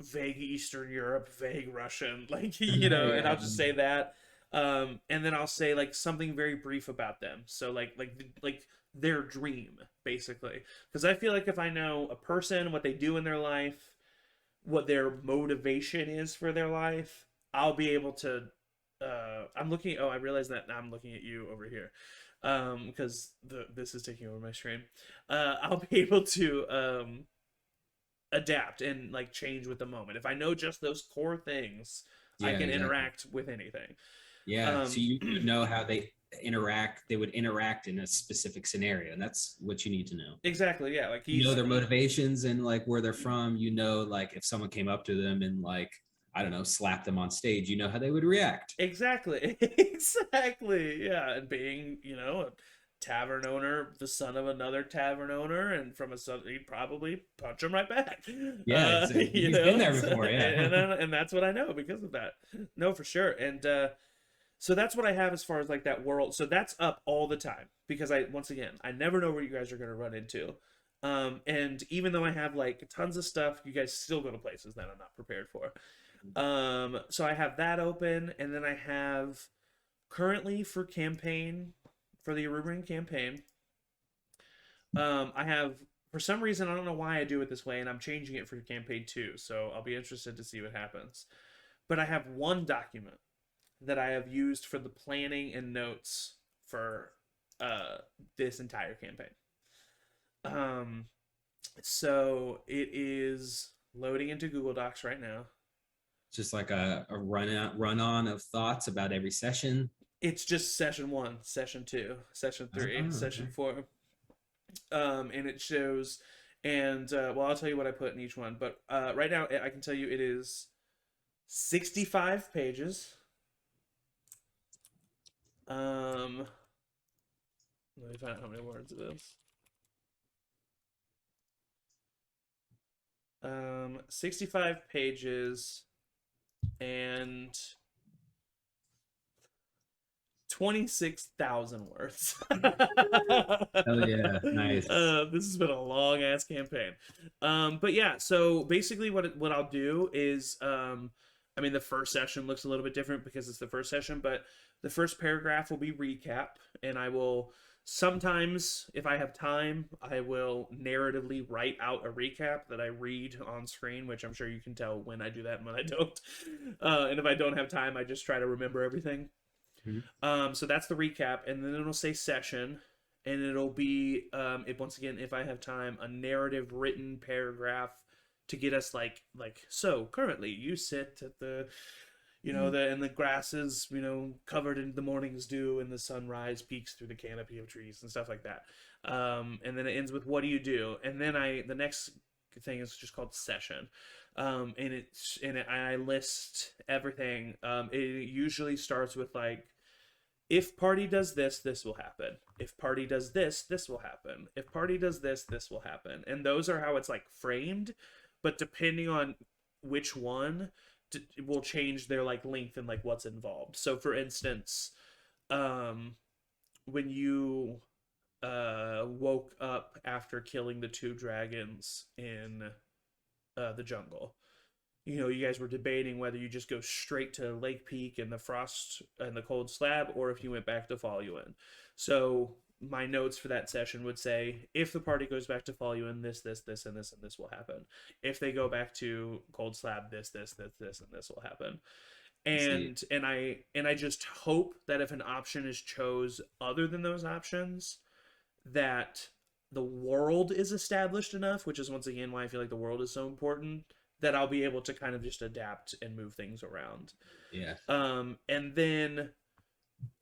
vague Eastern Europe, vague Russian, like you know, and Yeah. I'll just say that. And then I'll say like something very brief about them. So like their dream, basically. Because I feel like if I know a person, what they do in their life, what their motivation is for their life, I'll be able to. I'm looking. Oh, I realize that now I'm looking at you over here, because this is taking over my screen. I'll be able to adapt and like change with the moment. If I know just those core things, I Yeah, can exactly. interact with anything. Yeah. So Um, you would know how they would interact in a specific scenario. And that's what you need to know. exactly. Yeah. Like You know their motivations and like where they're from. You know, like if someone came up to them and like, I don't know, slapped them on stage, how they would react. exactly, exactly. Yeah, and being, you know, tavern owner, the son of another tavern owner, and from a son, he'd probably punch him right back. Yeah, You he's been know, there before. Yeah. and that's what I know because of that. No, for sure. And so that's what I have as far as like that world. So that's up all the time because I once again I never know where you guys are gonna run into. And even though I have like tons of stuff, you guys still go to places that I'm not prepared for. So I have that open, and then I have currently for campaign for the Arubrian campaign. I have for some reason I don't know why I do it this way, and I'm changing it for campaign 2. So I'll be interested to see what happens. But I have one document that I have used for the planning and notes for uh, this entire campaign. Um, so it is loading into Google Docs right now. Just like a run on of thoughts about every session. It's just session 1, session 2, session 3, session 4. And it shows, and well, I'll tell you what I put in each one. But right now, I can tell you it is 65 pages. Let me find out how many words it is. 65 pages and 26,000 words. Oh yeah, nice. This has been a long ass campaign. But yeah, so basically what I'll do is I mean the first session looks a little bit different because it's the first session, but the first paragraph will be recap, and I will sometimes, if I have time, I will narratively write out a recap that I read on screen, which I'm sure you can tell when I do that and when I don't. And if I don't have time, I just try to remember everything. So that's the recap, and then it'll say session, and it'll be once again, if I have time, a narrative written paragraph to get us like so currently you sit at the and the grass is covered in the morning's dew, and the sunrise peeks through the canopy of trees and stuff like that. And then it ends with what do you do, and then the next thing is just called session. I list everything. It usually starts with like, if party does this, this will happen. If party does this, this will happen. If party does this, this will happen. And those are how it's like framed, but depending on which one, it will change their like length and like what's involved. So for instance, when you woke up after killing the 2 dragons in the jungle, you guys were debating whether you just go straight to Lake Peak and the frost and the cold slab, or if you went back to Faluin. So my notes for that session would say, if the party goes back to Faluin, this, and this, and this will happen. If they go back to cold slab, this, and this will happen. And I just hope that if an option is chose other than those options, that the world is established enough, which is once again why I feel like the world is so important, that I'll be able to kind of just adapt and move things around. Yeah. And then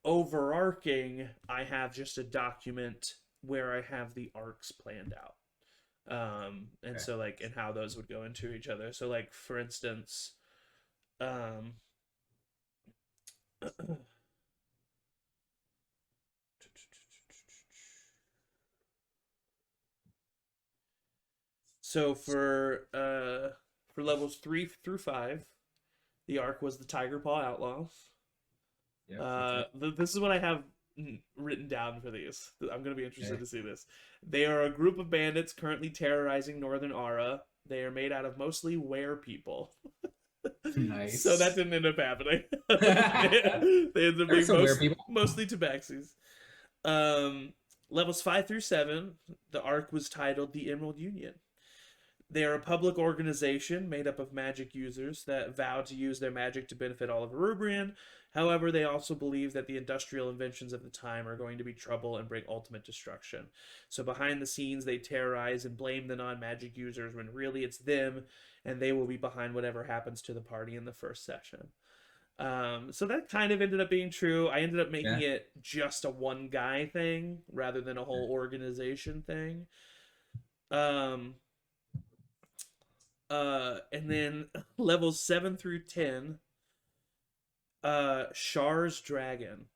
overarching, I have just a document where I have the arcs planned out. And so like, and how those would go into each other. So like, for instance, so for levels 3 through 5, the arc was the Tiger Paw Outlaws. This is what I have written down for these. I'm going to be interested to see this. They are a group of bandits currently terrorizing Northern Ara. They are made out of mostly were people. Nice. So that didn't end up happening. They ended up being mostly tabaxis. Levels 5 through 7, the arc was titled the Emerald Union. They are a public organization made up of magic users that vow to use their magic to benefit all of Erubrian. However, they also believe that the industrial inventions of the time are going to be trouble and bring ultimate destruction. So behind the scenes, they terrorize and blame the non-magic users when really it's them, and they will be behind whatever happens to the party in the first session. So that kind of ended up being true. I ended up making it just a one guy thing rather than a whole organization thing. And then levels 7 through 10, Shar's Dragon.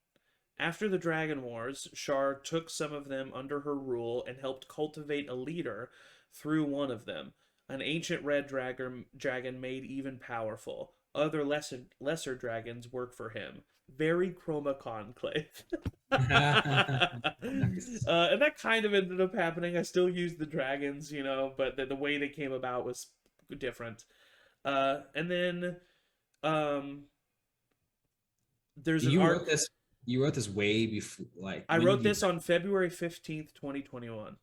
After the Dragon Wars, Shar took some of them under her rule and helped cultivate a leader through one of them, an ancient red dragon made even powerful. Other lesser dragons work for him. Very Chroma Conclave. Nice. And that kind of ended up happening. I still used the dragons, but the way they came about was different. And then um, there's an You arc. wrote this. You wrote this way before, like I when wrote did you? this on February 15th, 2021.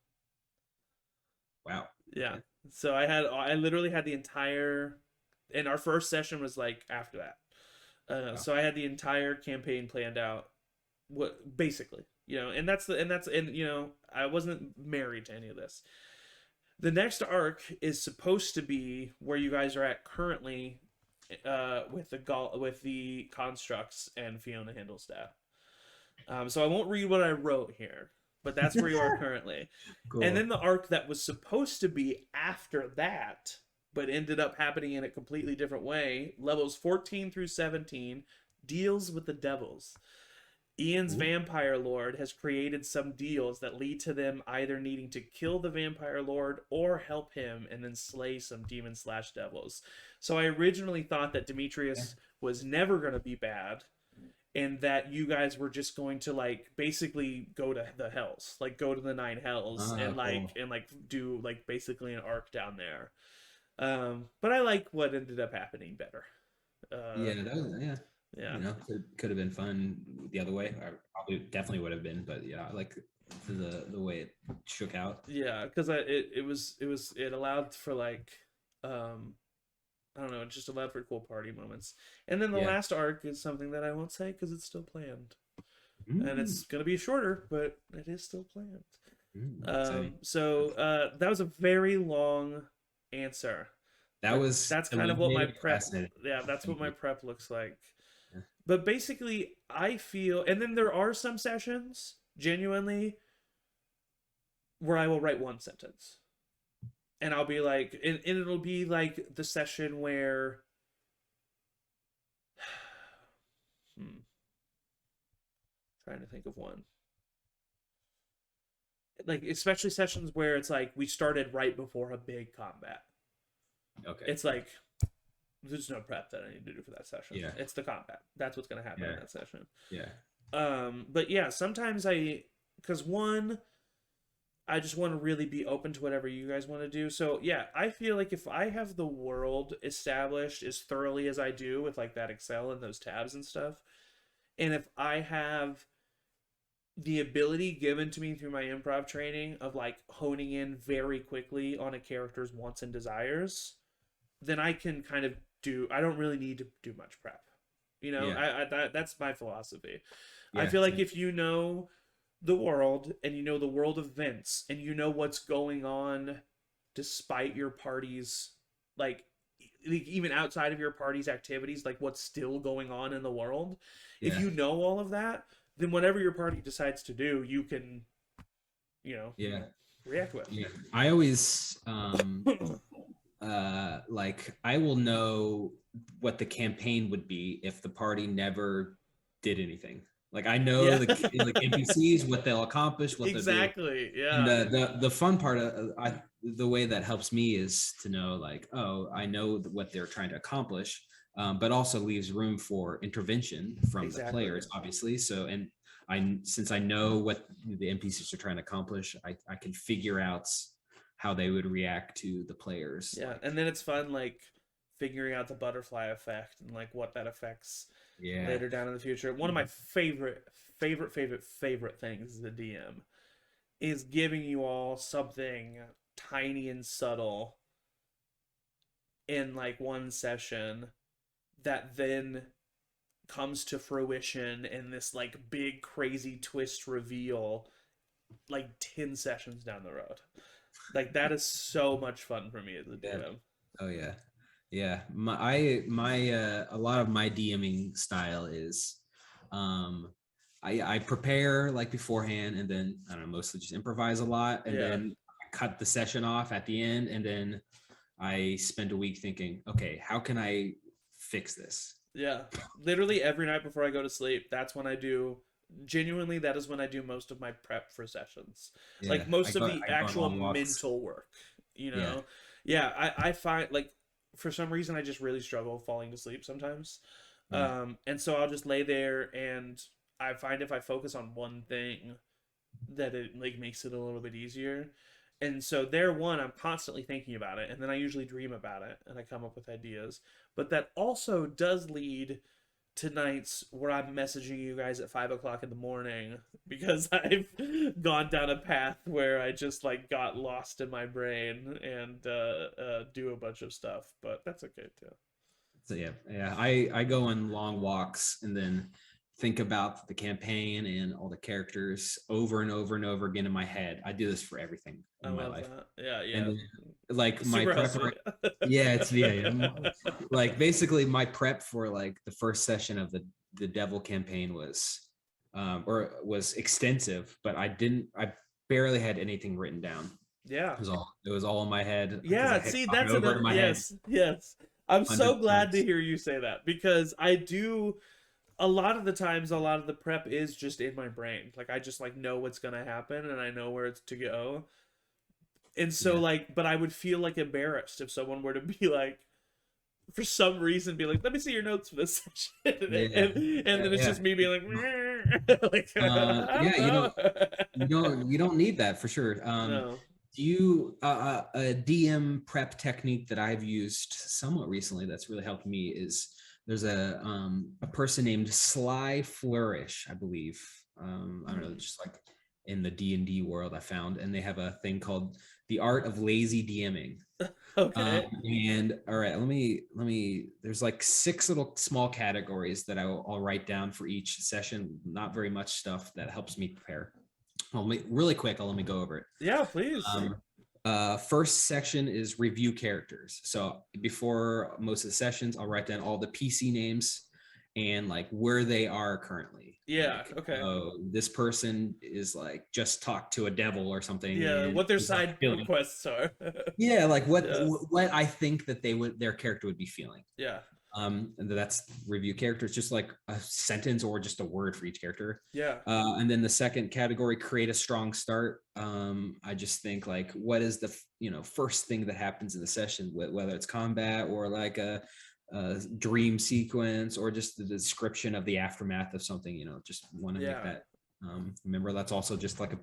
Wow. Yeah. Okay. So I literally had the entire, and our first session was like after that. Wow. So I had the entire campaign planned out, what basically, and I wasn't married to any of this. The next arc is supposed to be where you guys are at currently, with the constructs and Fiona Hindlestaff. So I won't read what I wrote here, but that's where you are currently. And Cool. then the arc that was supposed to be after that, but ended up happening in a completely different way, levels 14 through 17, deals with the devils. Ian's Ooh. vampire lord has created some deals that lead to them either needing to kill the vampire lord or help him and then slay some demons slash devils. So I originally thought that Yeah. Demetrius was never going to be bad, and that you guys were just going to like basically go to the hells, like go to the nine hells, Ah, and like cool. do like basically an arc down there. But I like what ended up happening better. uh Yeah, that was, yeah. yeah. Could have been fun the other way. I probably definitely would have been, but yeah, I like the way it shook out. Yeah, because it allowed for like, um I don't know, it just allowed for cool party moments. And then the Yeah. last arc is something that I won't say because it's still planned, and Mm, it's gonna be shorter, but it is still planned. exciting. That was a very long answer, That but was, that's kind you of what made my it prep. fascinating. Yeah, that's what Thank my you. prep looks like. Yeah. But basically, I feel, and then there are some sessions genuinely where I will write one sentence, and I'll be like, and it'll be like the session where, hmm, trying to think of one, like especially sessions where it's like we started right before a big combat. Okay. It's like there's no prep that I need to do for that session. Yeah. It's the combat. That's what's going to happen in Yeah. that session. Yeah. But yeah, sometimes because one, I just want to really be open to whatever you guys want to do. So yeah, I feel like if I have the world established as thoroughly as I do with like that Excel and those tabs and stuff, and if I have the ability given to me through my improv training of like honing in very quickly on a character's wants and desires, then I can kind of I don't really need to do much prep. Yeah. That's my philosophy. I Yeah. feel like Same. if you know the world and you know the world events and you know what's going on despite your party's like even outside of your party's activities, like what's still going on in the world, if Yeah. you know all of that, then whatever your party decides to do, you can, you know, Yeah. react with. Yeah. I always like I will know what the campaign would be if the party never did anything. Like I know Yeah. the like NPCs, what they'll accomplish, what they'll do. Exactly. And Yeah. the fun part of the way that helps me is to know like, oh, I know what they're trying to accomplish, but also leaves room for intervention from the Exactly. players, obviously. So and since I know what the NPCs are trying to accomplish, I can figure out how they would react to the players. Yeah. Like, And then it's fun, like figuring out the butterfly effect and like what that affects yeah, later down in the future. One of my favorite things as a DM is giving you all something tiny and subtle in like one session that then comes to fruition in this like big crazy twist reveal like 10 sessions down the road. Like that is so much fun for me as a yeah. DM. Oh yeah. Yeah. My a lot of my DMing style is I prepare like beforehand and then I don't know, mostly just improvise a lot and Yeah. then cut the session off at the end and then I spend a week thinking, okay, how can I fix this? Yeah. Literally every night before I go to sleep, that's when I do genuinely, that is when I do most of my prep for sessions. Yeah, Like most of the I go on actual long walks. mental work, you Yeah. know? Yeah, I find like for some reason I just really struggle falling to sleep sometimes. Yeah. And so I'll just lay there and I find if I focus on one thing that it like makes it a little bit easier. And so there one, I'm constantly thinking about it, and then I usually dream about it and I come up with ideas. But that also does lead to nights where I'm messaging you guys at 5 o'clock in the morning because I've gone down a path where I just like got lost in my brain and do a bunch of stuff. But that's okay too. So yeah, I go on long walks and then think about the campaign and all the characters over and over and over again in my head. I do this for everything I in my love life. that. Yeah, And yeah. then, like my Super prep, healthy. yeah, it's like basically my prep for like the first session of the Devil campaign was, or was extensive, but I barely had anything written down. Yeah. It was all in my head because I Yeah, had see, gone that's over it another. in my head Yes, yes. I'm so hundreds of glad to times. hear you say that because I do. A lot of the times, a lot of the prep is just in my brain. Like I just like know what's gonna happen and I know where it's to go. And so Yeah. like, but I would feel like embarrassed if someone were to be like, for some reason, be like, "Let me see your notes for this session," Yeah. and then it's Yeah. just me being like, I don't Yeah, know. you don't need that for sure. No. Do you a DM prep technique that I've used somewhat recently that's really helped me is there's a person named Sly Flourish, I believe. I don't know, just like in the D&D world I found, and they have a thing called the art of lazy DMing. Okay. And all right, let me. There's like 6 little small categories that I'll write down for each session. Not very much stuff that helps me prepare. Well, really quick, let me go over it. Yeah, please. First section is review characters. So before most of the sessions, I'll write down all the PC names and like where they are currently. Yeah. Like, Okay. oh, this person is like just talked to a devil or something, Yeah. and What their is like side feeling. quests are. Yeah, like Yeah. what I think that their character would be feeling. Yeah. And that's review characters, just like a sentence or just a word for each character. Yeah. And then the second category, create a strong start. I just think like, what is the first thing that happens in the session, whether it's combat or like a dream sequence or just the description of the aftermath of something. Just want to make Yeah. that. Remember, that's also just like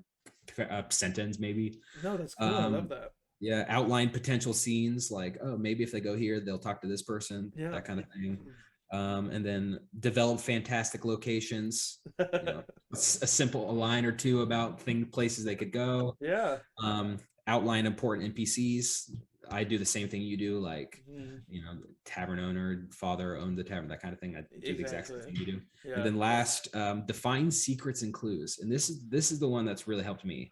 a sentence, maybe. No, that's cool. I love Um, that. yeah, outline potential scenes like, oh, maybe if they go here they'll talk to this person, Yeah. that kind of thing. And then develop fantastic locations, a simple line or two about places they could go. Yeah. Outline important NPCs. I do the same thing you do, like, Mhm. tavern owner, father owned the tavern, that kind of thing. I do the exact same Exactly. thing you do. And Yeah. then last, define secrets and clues, and this is the one that's really helped me.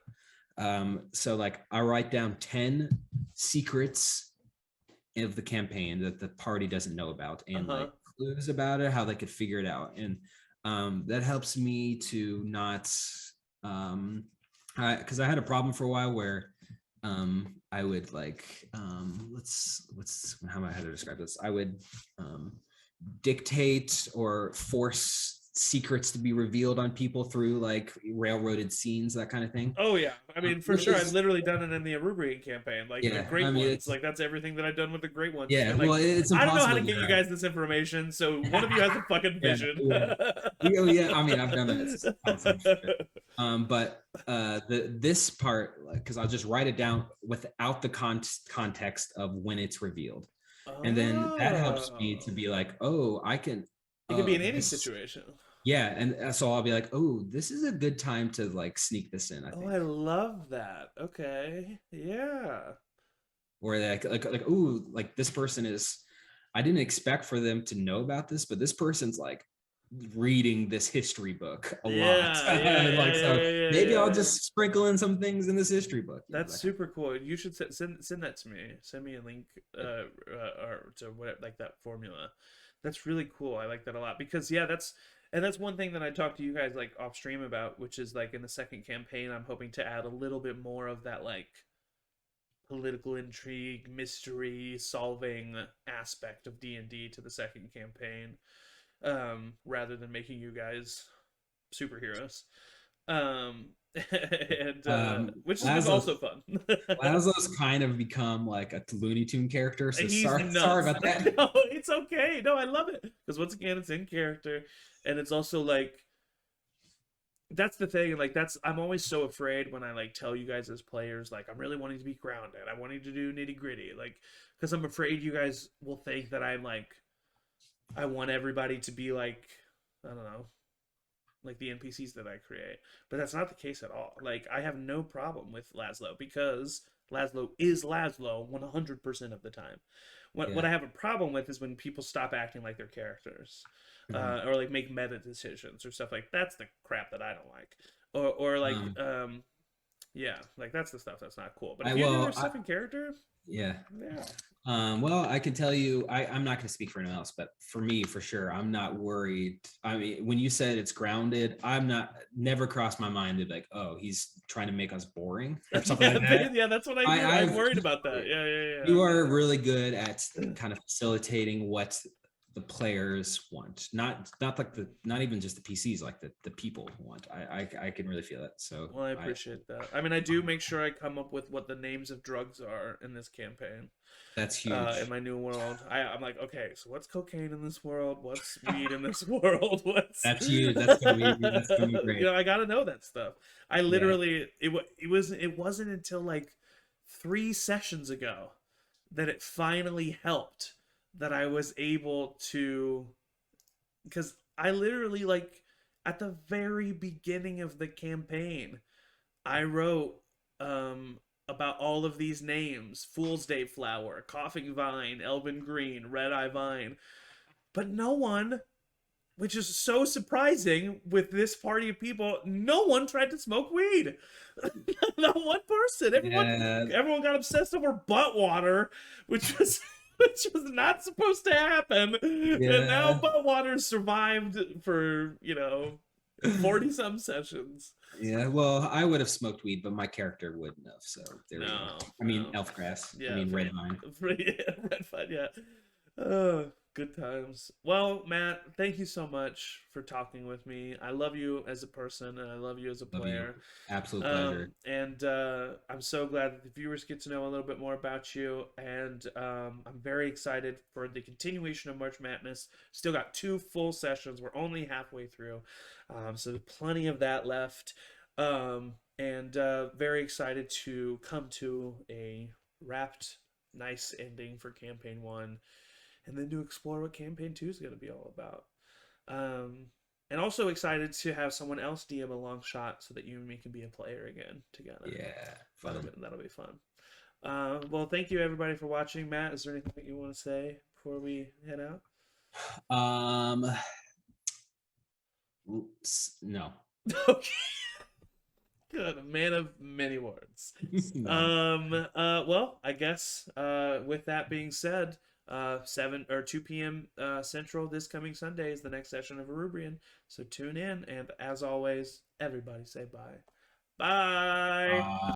So like I write down 10 secrets of the campaign that the party doesn't know about, and Uh-huh. like clues about it, how they could figure it out. And that helps me to not, because I had a problem for a while where I would like, let's how am I how to describe this? I would dictate or force secrets to be revealed on people through like railroaded scenes, that kind of thing. Oh yeah. I mean, for Which sure. I've is, literally done it in the Inebriating campaign, like the yeah, I great mean, ones. it's, Like that's everything that I've done with the great ones. Just yeah, been well, like, it's I don't know how impossible to to get you write. guys this information, so one of you has a fucking Yeah, vision. yeah, yeah. I mean, I've done that constantly. But this part, because I'll just write it down without the context of when it's revealed, and then that helps me to Oh. be like, oh, I can, It could be in any this, situation. yeah, and so I'll be like, oh, this is a good time to like sneak this in, I Oh, think. I love that. Okay. Yeah. Or like oh, like this person is, I didn't expect for them to know about this, but this person's like reading this history book a lot. Yeah, yeah, yeah, Like, yeah, so yeah, yeah, maybe I'll yeah. just sprinkle in some things in this history book, That's that kind super cool. You should send that to me. Send me a link or to what like that formula. That's really cool. I like that a lot because yeah, that's one thing that I talked to you guys like off stream about, which is like in the second campaign I'm hoping to add a little bit more of that like political intrigue, mystery solving aspect of D&D to the second campaign rather than making you guys superheroes. Um, and which has been Laszlo's, also fun. Laszlo's kind of become like a Looney Tune character, so He's sorry nuts. about that. No, it's okay. No, I love it because once again, it's in character, and it's also like that's the thing. Like I'm always so afraid when I like tell you guys as players, like I'm really wanting to be grounded. I wanting to do nitty gritty, like because I'm afraid you guys will think that I'm like I want everybody to be like I don't know like the NPCs that I create. But that's not the case at all. Like I have no problem with Laszlo because Laszlo is Laszlo 100% of the time. What Yeah. I have a problem with is when people stop acting like their characters, Mhm. or like make meta decisions or stuff like that's the crap that I don't like. Or like Um, yeah, like that's the stuff that's not cool. But I if you do well, your stuff in character, yeah. yeah, Well, I can tell you, I'm not going to speak for anyone else, but for me, for sure, I'm not worried. I mean, when you said it's grounded, I'm not, never crossed my mind to like, oh, he's trying to make us boring or something like that. yeah, that's what I do. I'm I've, worried about that. Yeah, you are really good at kind of facilitating what the players want, not like not even just the PCs, like the people want. I can really feel that. So Well, I appreciate that. I mean, I do make sure I come up with what the names of drugs are in this campaign. That's In huge. my new world, I'm like, okay, so what's cocaine in this world? What's weed in this world? What's That's huge. That's gonna be great. I gotta know that stuff. I Yeah. literally, it wasn't until like 3 sessions ago that it finally helped that I was able to because I literally like at the very beginning of the campaign, I wrote about all of these names: Fool's Day Flower, Coughing Vine, Elven Green, Red Eye Vine. But no one, which is so surprising with this party of people, no one tried to smoke weed. Not one person. Yeah. Everyone got obsessed over butt water, which was which was not supposed to happen. And now Yeah. butt water survived for, 40 some sessions. Yeah. Well, I would have smoked weed, but my character wouldn't have. So there we go. No, I mean, no. elf grass. I Yeah, mean, red vine. yeah, red fun, yeah. Oh, good times. Well, Matt, thank you so much for talking with me. I love you as a person and I love you as a Love you. player. Absolute pleasure. And I'm so glad that the viewers get to know a little bit more about you. And I'm very excited for the continuation of March Madness. Still got 2 full sessions. We're only halfway through. So plenty of that left. And very excited to come to a wrapped, nice ending for Campaign 1 and then to explore what Campaign 2 is going to be all about. Um, and also excited to have someone else DM a long shot so that you and me can be a player again together. Yeah. Fun. That'll be fun. Well, thank you everybody for watching. Matt, is there anything that you want to say before we head out? Um. No. Okay. Good, a man of many words. No. Well, I guess with that being said, 7 or 2 p.m. Central this coming Sunday is the next session of Arubrian. So tune in, and as always, everybody say bye. Bye.